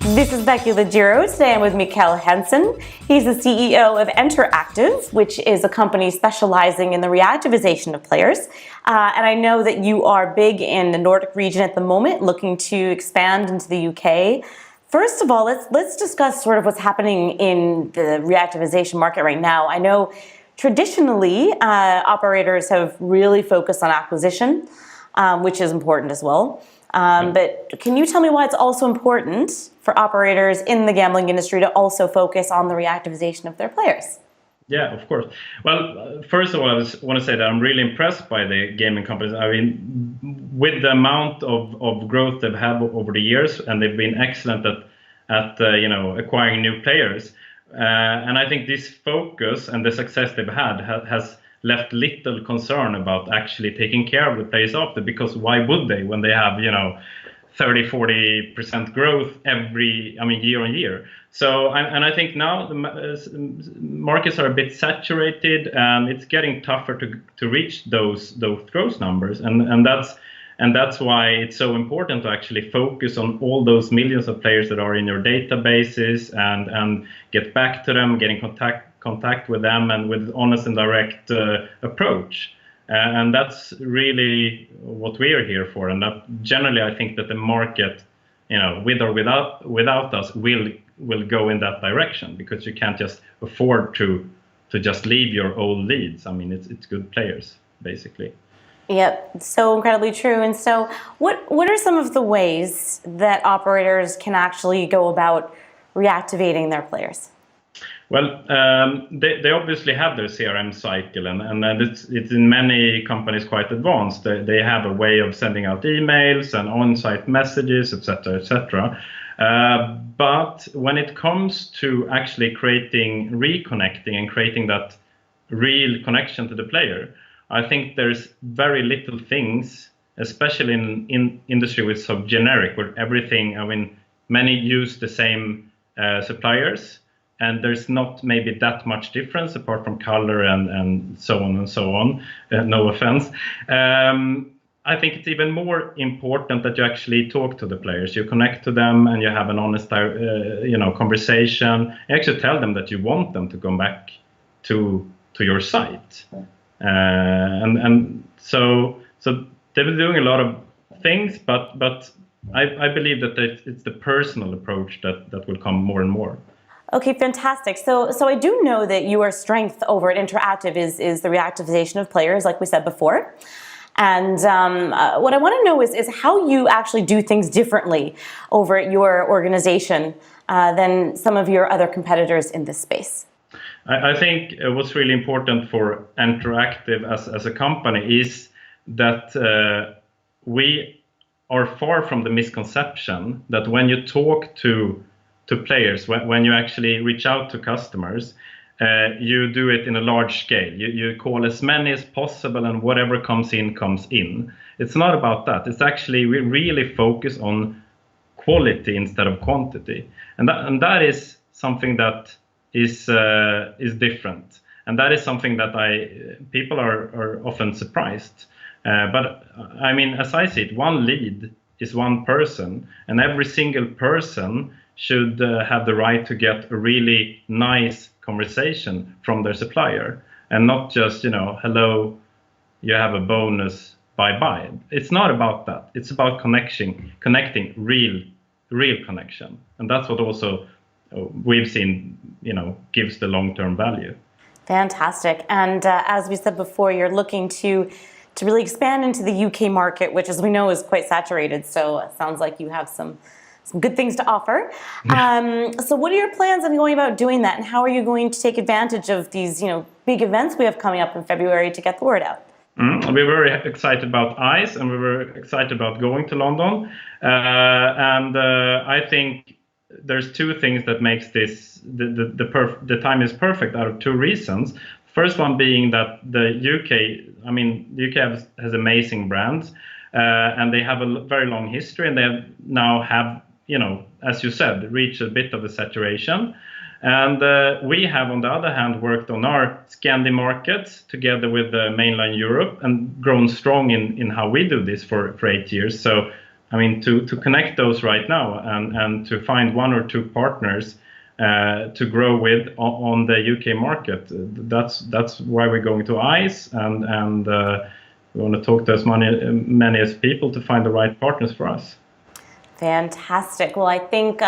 This is Becky Legiro. Today I'm with Mikael Hansson. He's the CEO of Interactive, which is a company specializing in the reactivation of players. And I know that you are big in the Nordic region at the moment, looking to expand into the UK. First of all, let's discuss sort of what's happening in the reactivation market right now. I know traditionally operators have really focused on acquisition, which is important as well. But can you tell me why it's also important for operators in the gambling industry to also focus on the reactivation of their players? Yeah, of course. Well, first of all, I just want to say that I'm really impressed by the gaming companies. I mean, with the amount of growth they've had over the years, and they've been excellent at acquiring new players. And I think this focus and the success they've had has left little concern about actually taking care of the players after, because why would they when they have 30-40% growth year on year. So I think now the markets are a bit saturated, and it's getting tougher to reach those growth numbers, and that's why it's so important to actually focus on all those millions of players that are in your databases and get back to them, getting contact with them, and with honest and direct approach. And that's really what we are here for. And that generally, I think that the market, with or without us, will go in that direction, because you can't just afford to just leave your old leads. I mean, it's good players, basically. Yep, so incredibly true. And so what are some of the ways that operators can actually go about reactivating their players? Well, they obviously have their CRM cycle, and it's in many companies quite advanced. They have a way of sending out emails and on-site messages, etc., etc. But when it comes to actually reconnecting and creating that real connection to the player, I think there's very little things, especially in industry with so generic, where everything, many use the same suppliers, and there's not maybe that much difference apart from color and so on and so on. No offense. I think it's even more important that you actually talk to the players. You connect to them, and you have an honest, conversation. You actually tell them that you want them to come back to your site. And so they've been doing a lot of things, but I believe that it's the personal approach that will come more and more. Okay, fantastic. So I do know that your strength over at Interactive is the reactivation of players, like we said before. And what I want to know is how you actually do things differently over at your organization than some of your other competitors in this space. I think what's really important for Interactive as a company is that we are far from the misconception that when you talk to players, when you actually reach out to customers, you do it in a large scale. You call as many as possible, and whatever comes in, comes in. It's not about that. It's actually, we really focus on quality instead of quantity. And that is something that is different. And that is something that people are often surprised. But I mean, as I see it, one lead is one person, and every single person should have the right to get a really nice conversation from their supplier, and not just, hello, you have a bonus, bye-bye. It's not about that. It's about connecting real connection. And that's what also we've seen, gives the long-term value. Fantastic. And as we said before, you're looking to really expand into the UK market, which, as we know, is quite saturated. So it sounds like you have some good things to offer. So what are your plans on going about doing that, and how are you going to take advantage of these big events we have coming up in February to get the word out? We're very excited about ICE, and we're very excited about going to London. And I think there's two things that makes this the time is perfect out of two reasons. First one being that the UK has amazing brands, and they have a very long history, and they now have, as you said, reached a bit of a saturation. And we have, on the other hand, worked on our Scandi markets together with mainland Europe, and grown strong in how we do this for 8 years. So to connect those right now and to find one or two partners to grow with on the UK market. That's why we're going to ICE, and we want to talk to as many as people to find the right partners for us. Fantastic. Well, I think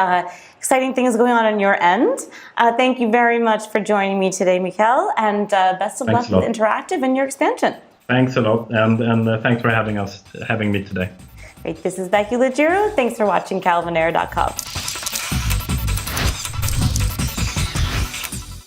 exciting things going on your end. Thank you very much for joining me today, Mikael, and best of luck with Interactive and your expansion. Thanks a lot, and thanks for having me today. Great. This is Becky Leggero. Thanks for watching CalvinAyre.com.